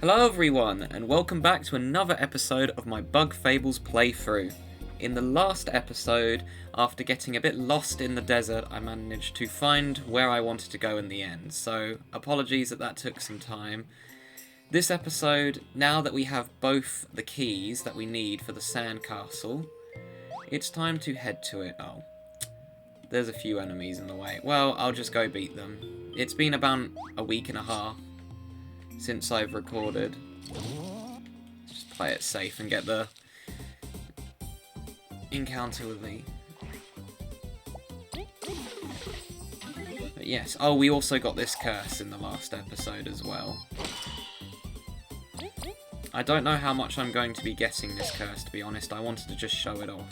Hello everyone, and welcome back to another episode of my Bug Fables playthrough. In the last episode, after getting a bit lost in the desert, I managed to find where I wanted to go in the end, so apologies that took some time. This episode, now that we have both the keys that we need for the sandcastle, it's time to head to it. Oh, there's a few enemies in the way. Well, I'll just go beat them. It's been about a week and a half since I've recorded. Just play it safe and get the encounter with me. But yes, oh, we also got this curse in the last episode as well. I don't know how much I'm going to be getting this curse, to be honest. I wanted to just show it off.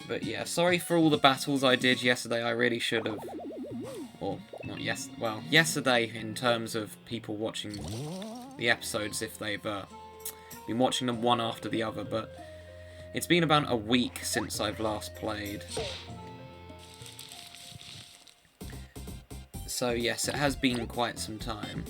But yeah, sorry for all the battles I did yesterday. I really should have... Or, not well, yesterday in terms of people watching the episodes if they've been watching them one after the other, but it's been about a week since I've last played. So yes, it has been quite some time.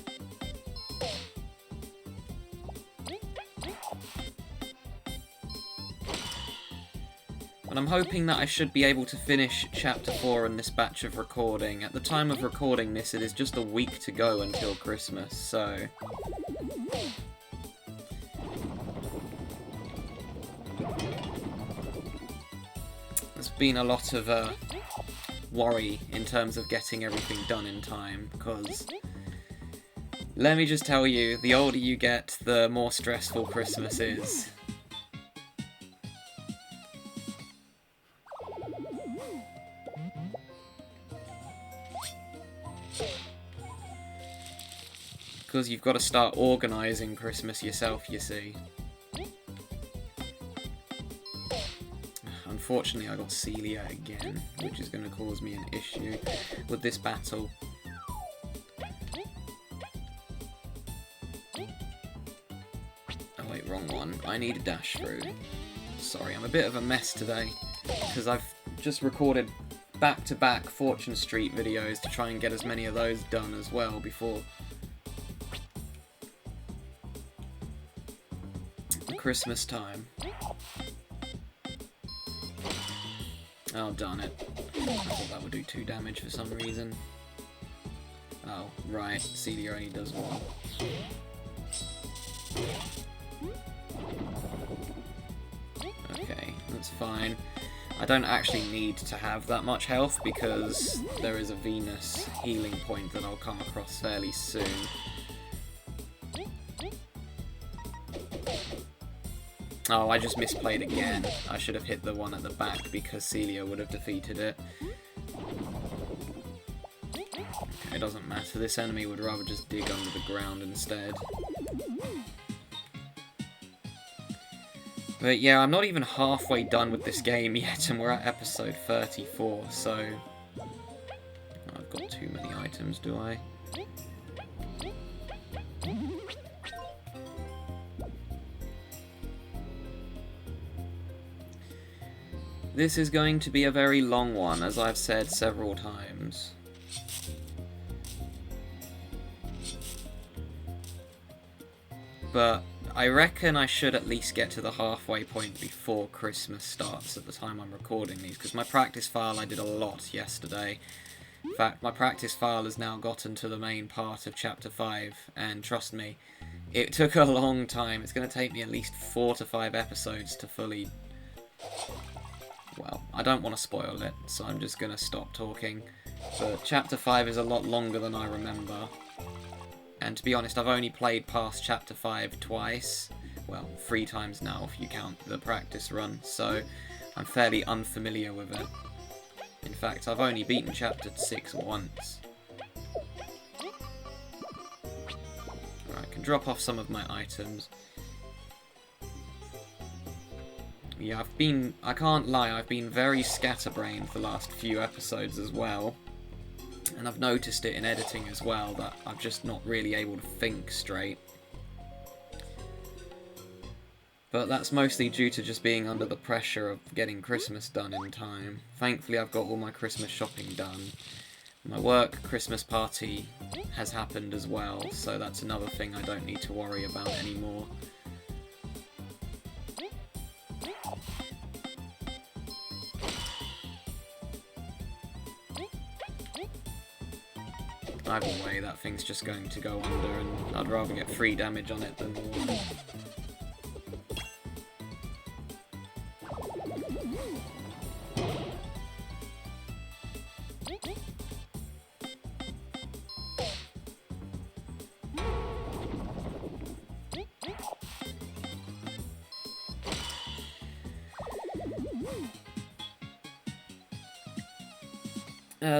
But I'm hoping that I should be able to finish Chapter 4 in this batch of recording. At the time of recording this, it is just a week to go until Christmas, so... There's been a lot of worry in terms of getting everything done in time, because... Let me just tell you, the older you get, the more stressful Christmas is. Because you've got to start organising Christmas yourself, you see. Unfortunately, I got Celia again, which is going to cause me an issue with this battle. Oh wait, wrong one. I need a dash through. Sorry, I'm a bit of a mess today, because I've just recorded back-to-back Fortune Street videos to try and get as many of those done as well before Christmas time. Oh, darn it. I thought that would do 2 damage for some reason. Oh, right. Celia only does 1. Okay, that's fine. I don't actually need to have that much health because there is a Venus healing point that I'll come across fairly soon. Oh, I just misplayed again. I should have hit the one at the back because Celia would have defeated it. It doesn't matter. This enemy would rather just dig under the ground instead. But yeah, I'm not even halfway done with this game yet, and we're at episode 34, so... I've got too many items, do I? This is going to be a very long one, as I've said several times. But I reckon I should at least get to the halfway point before Christmas starts at the time I'm recording these, because my practice file I did a lot yesterday. In fact, my practice file has now gotten to the main part of Chapter 5, and trust me, it took a long time. It's going to take me at least 4 to 5 episodes to fully... Well, I don't want to spoil it, so I'm just going to stop talking. But Chapter 5 is a lot longer than I remember. And to be honest, I've only played past Chapter 5 twice. Well, 3 times now if you count the practice run, so I'm fairly unfamiliar with it. In fact, I've only beaten Chapter 6 once. Right, I can drop off some of my items. Yeah, I can't lie, I've been very scatterbrained the last few episodes as well. And I've noticed it in editing as well, that I'm just not really able to think straight. But that's mostly due to just being under the pressure of getting Christmas done in time. Thankfully I've got all my Christmas shopping done. My work Christmas party has happened as well, so that's another thing I don't need to worry about anymore. Either way, that thing's just going to go under, and I'd rather get 3 damage on it than 1.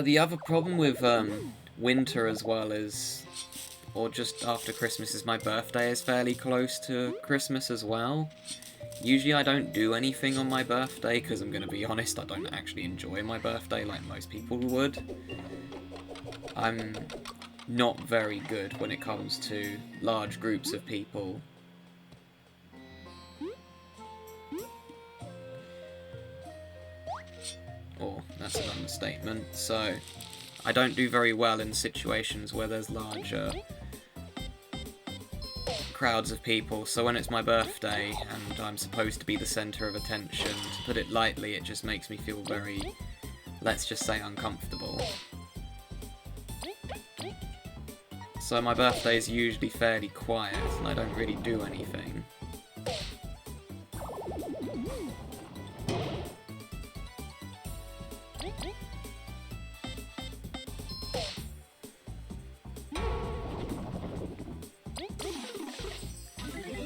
The other problem with winter as well is, or just after Christmas, is my birthday is fairly close to Christmas as well. Usually I don't do anything on my birthday, because I'm going to be honest, I don't actually enjoy my birthday like most people would. I'm not very good when it comes to large groups of people. Or, that's an understatement. So, I don't do very well in situations where there's larger crowds of people. So when it's my birthday and I'm supposed to be the centre of attention, to put it lightly, it just makes me feel very, let's just say, uncomfortable. So my birthday is usually fairly quiet and I don't really do anything.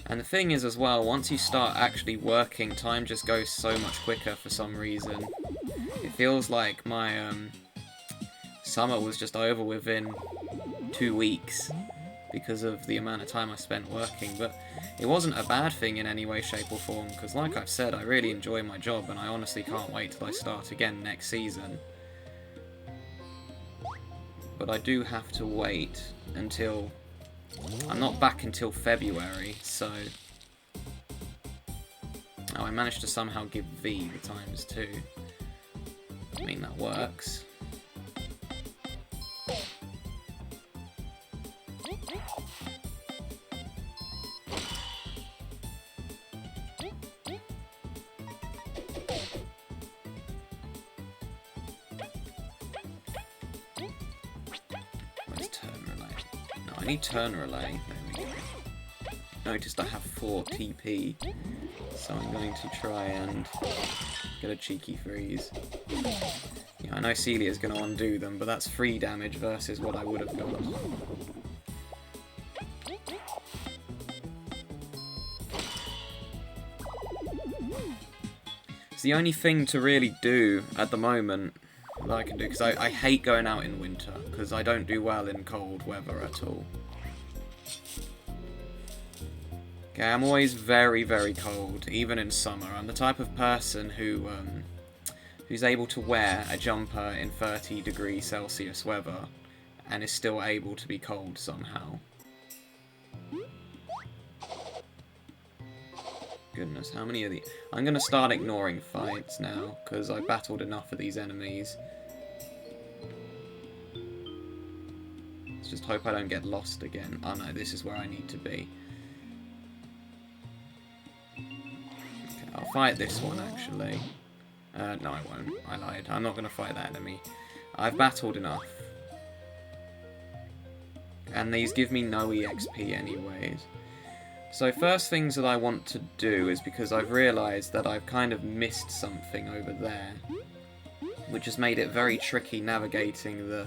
And the thing is as well, once you start actually working, time just goes so much quicker for some reason. It feels like my summer was just over within 2 weeks because of the amount of time I spent working, but it wasn't a bad thing in any way, shape or form, because like I've said, I really enjoy my job and I honestly can't wait till I start again next season. But I do have to wait until... I'm not back until February, so... Oh, I managed to somehow give V the times 2. I mean, that works. Where's turn relay? No, I need turn relay. There we go. Noticed I have 4 TP, so I'm going to try and get a cheeky freeze. Yeah, I know Celia's going to undo them, but that's 3 damage versus what I would have got. It's the only thing to really do at the moment that I can do, because I hate going out in winter, because I don't do well in cold weather at all. Okay, I'm always very, very cold, even in summer. I'm the type of person who who's able to wear a jumper in 30°C weather and is still able to be cold somehow. Goodness, how many of these? I'm going to start ignoring fights now, because I've battled enough of these enemies. Let's just hope I don't get lost again. Oh no, this is where I need to be. I'll fight this one, actually. No, I won't. I lied. I'm not going to fight that enemy. I've battled enough. And these give me no EXP anyways. So first things that I want to do is, because I've realised that I've kind of missed something over there, which has made it very tricky navigating the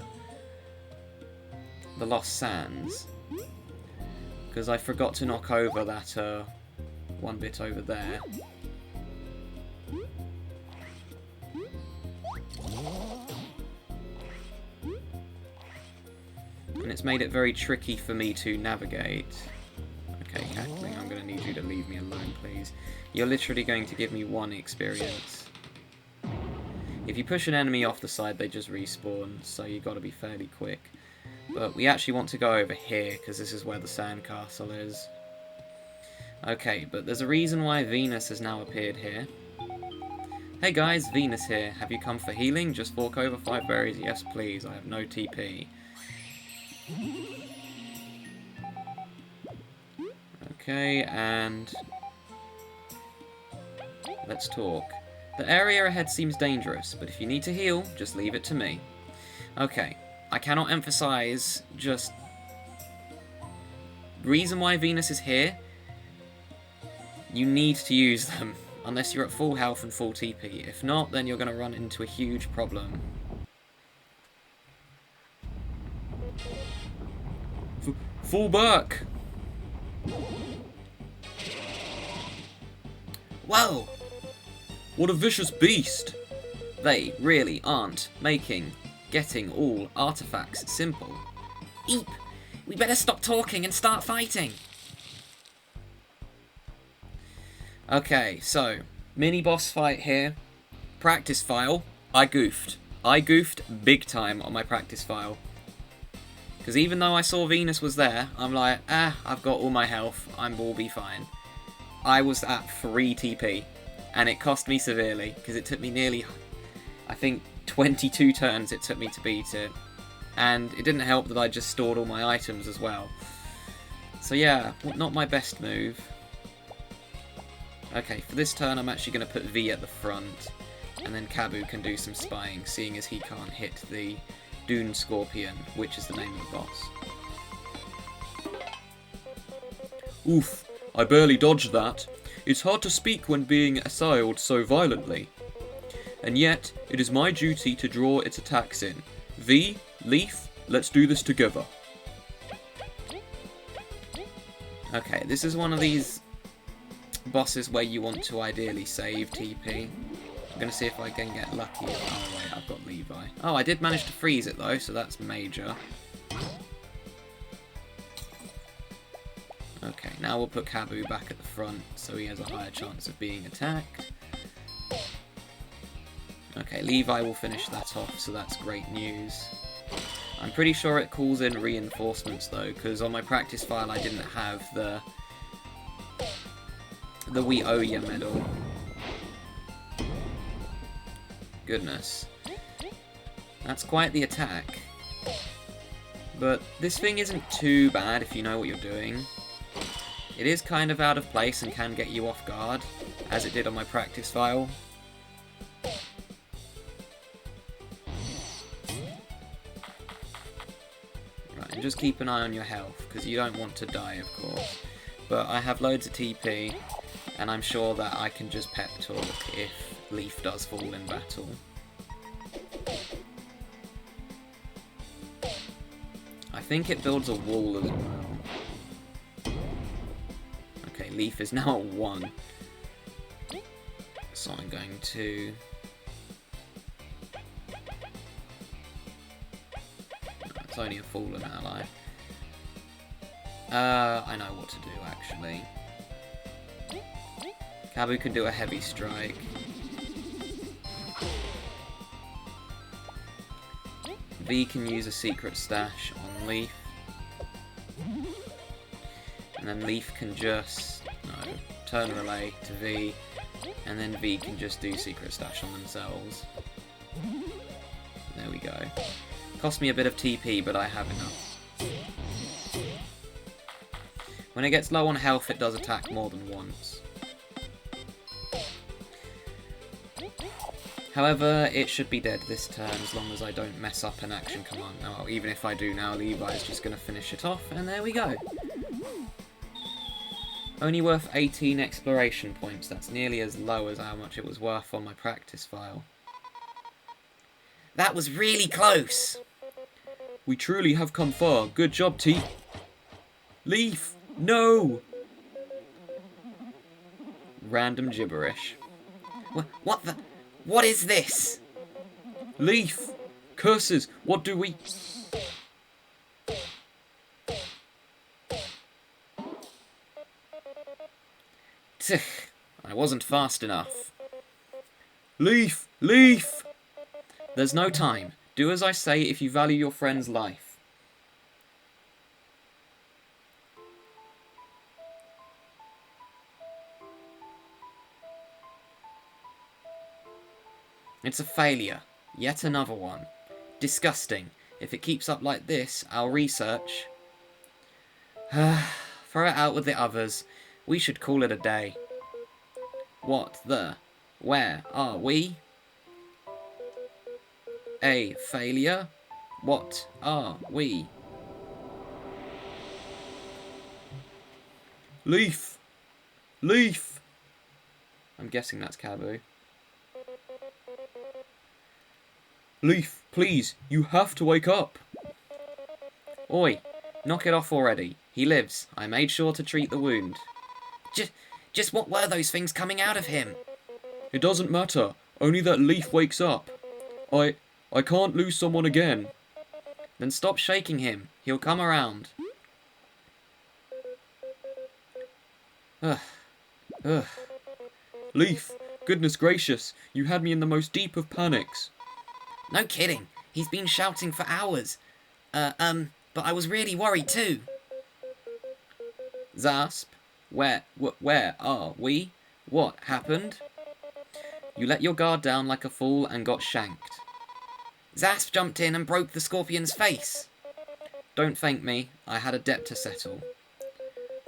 Lost Sands. Because I forgot to knock over that one bit over there. And it's made it very tricky for me to navigate. Okay, Cackling, I'm going to need you to leave me alone, please. You're literally going to give me 1 experience. If you push an enemy off the side, they just respawn, so you've got to be fairly quick. But we actually want to go over here, because this is where the sandcastle is. Okay, but there's a reason why Venus has now appeared here. Hey guys, Venus here. Have you come for healing? Just fork over 5 berries. Yes, please. I have no TP. Okay, and let's talk. The area ahead seems dangerous, but if you need to heal, just leave it to me. Okay, I cannot emphasize just reason why Venus is here. You need to use them, unless you're at full health and full TP. If not, then you're going to run into a huge problem. Fall back! Whoa! What a vicious beast! They really aren't getting all artifacts simple. Eep! We better stop talking and start fighting! Okay, so, mini boss fight here. Practice file. I goofed. I goofed big time on my practice file. Because even though I saw Venus was there, I'm like, I've got all my health, will be fine. I was at 3 TP, and it cost me severely, because it took me nearly, I think, 22 turns it took me to beat it. And it didn't help that I just stored all my items as well. So yeah, not my best move. Okay, for this turn I'm actually going to put V at the front, and then Kabu can do some spying, seeing as he can't hit the Dune Scorpion, which is the name of the boss. Oof, I barely dodged that. It's hard to speak when being assailed so violently. And yet, it is my duty to draw its attacks in. V, Leif, let's do this together. Okay, this is one of these bosses where you want to ideally save TP. I'm going to see if I can get lucky. Oh wait, I've got Levi. Oh, I did manage to freeze it though, so that's major. Okay, now we'll put Kabu back at the front so he has a higher chance of being attacked. Okay, Levi will finish that off, so that's great news. I'm pretty sure it calls in reinforcements though, because on my practice file I didn't have the We Owe Ya medal. Goodness. That's quite the attack. But this thing isn't too bad if you know what you're doing. It is kind of out of place and can get you off guard, as it did on my practice file. Right, and just keep an eye on your health, because you don't want to die, of course. But I have loads of TP, and I'm sure that I can just pep talk if Leif does fall in battle. I think it builds a wall as well. Okay, Leif is now at 1. So I'm going to... No, it's only a fallen ally. I know what to do, actually. Kabu can do a heavy strike. V can use a secret stash on Leif. And then Leif can just, turn relay to V. And then V can just do secret stash on themselves. There we go. Cost me a bit of TP, but I have enough. When it gets low on health, it does attack more than once. However, it should be dead this turn as long as I don't mess up an action command. Now, even if I do now, Levi is just going to finish it off, and there we go. Only worth 18 exploration points. That's nearly as low as how much it was worth on my practice file. That was really close! We truly have come far. Good job, T. Leif! No! Random gibberish. What the... What is this? Leif! Curses! What do we... Tch, I wasn't fast enough. Leif! Leif! There's no time. Do as I say if you value your friend's life. It's a failure. Yet another one. Disgusting. If it keeps up like this, our research... Throw it out with the others. We should call it a day. What the... Where are we? A failure? What are we? Leif! Leif! I'm guessing that's Cabu. Leif, please, you have to wake up. Oi, knock it off already. He lives. I made sure to treat the wound. Just what were those things coming out of him? It doesn't matter. Only that Leif wakes up. I can't lose someone again. Then stop shaking him. He'll come around. Leif, goodness gracious, you had me in the most deep of panics. No kidding. He's been shouting for hours. But I was really worried too. Zasp, where are we? What happened? You let your guard down like a fool and got shanked. Zasp jumped in and broke the scorpion's face. Don't thank me. I had a debt to settle.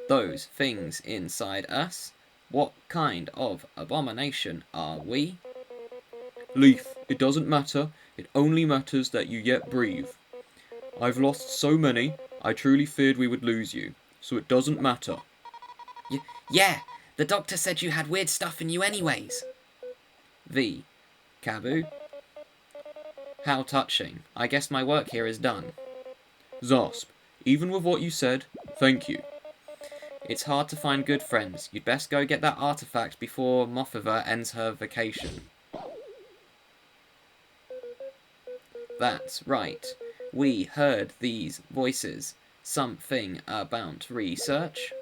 Those things inside us? What kind of abomination are we? Leif, it doesn't matter. It only matters that you yet breathe. I've lost so many, I truly feared we would lose you. So it doesn't matter. Yeah, the doctor said you had weird stuff in you anyways. V. Cabu? How touching. I guess my work here is done. Zasp, even with what you said, thank you. It's hard to find good friends. You'd best go get that artifact before Mofiva ends her vacation. That's right. We heard these voices. Something about research.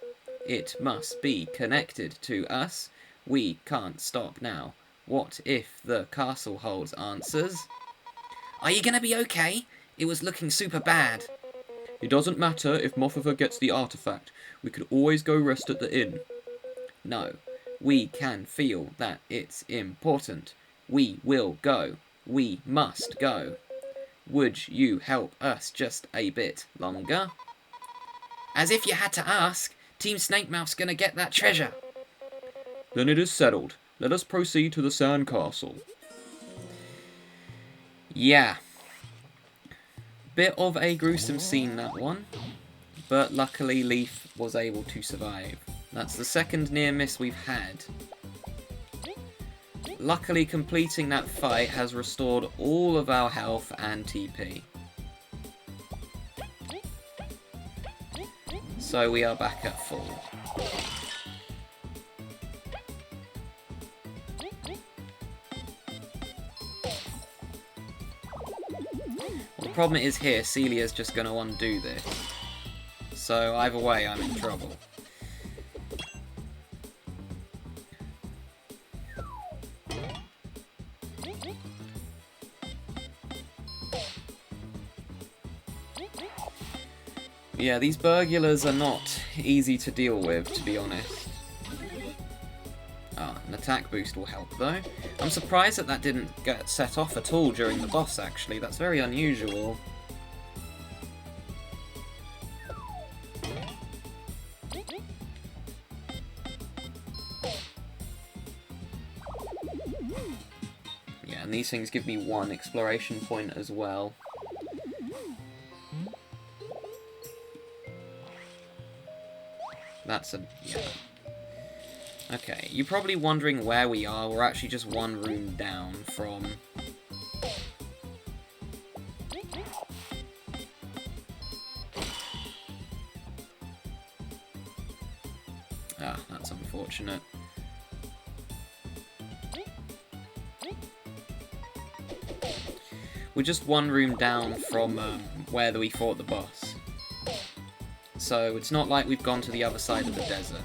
It must be connected to us. We can't stop now. What if the castle holds answers? Are you gonna be okay? It was looking super bad. It doesn't matter if Mofiva gets the artifact. We could always go rest at the inn. No, we can feel that it's important. We will go. We must go. Would you help us just a bit longer? As if you had to ask. Team Snakemouth's gonna get that treasure. Then it is settled. Let us proceed to the sandcastle. Yeah. Bit of a gruesome scene, that one. But luckily Leif was able to survive. That's the second near miss we've had. Luckily completing that fight has restored all of our health and TP. So we are back at full. Well, the problem is here, Celia's just going to undo this. So either way, I'm in trouble. Yeah, these burglars are not easy to deal with, to be honest. Ah, an attack boost will help, though. I'm surprised that that didn't get set off at all during the boss, actually. That's very unusual. Yeah, and these things give me 1 exploration point as well. That's a... yeah. Okay, you're probably wondering where we are. We're actually just 1 room down from... ah, that's unfortunate. We're just 1 room down from where we fought the boss. So it's not like we've gone to the other side of the desert.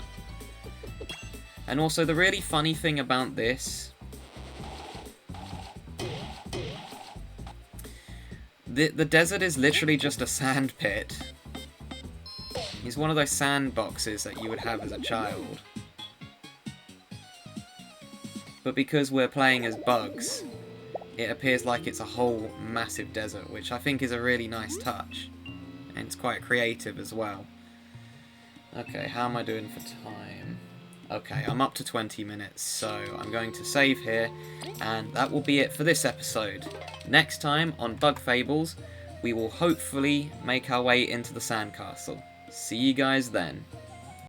And also, the really funny thing about this... The desert is literally just a sand pit. It's one of those sand boxes that you would have as a child. But because we're playing as bugs, it appears like it's a whole massive desert, which I think is a really nice touch. And it's quite creative as well. Okay, how am I doing for time? Okay, I'm up to 20 minutes, so I'm going to save here, and that will be it for this episode. Next time on Bug Fables, we will hopefully make our way into the sandcastle. See you guys then.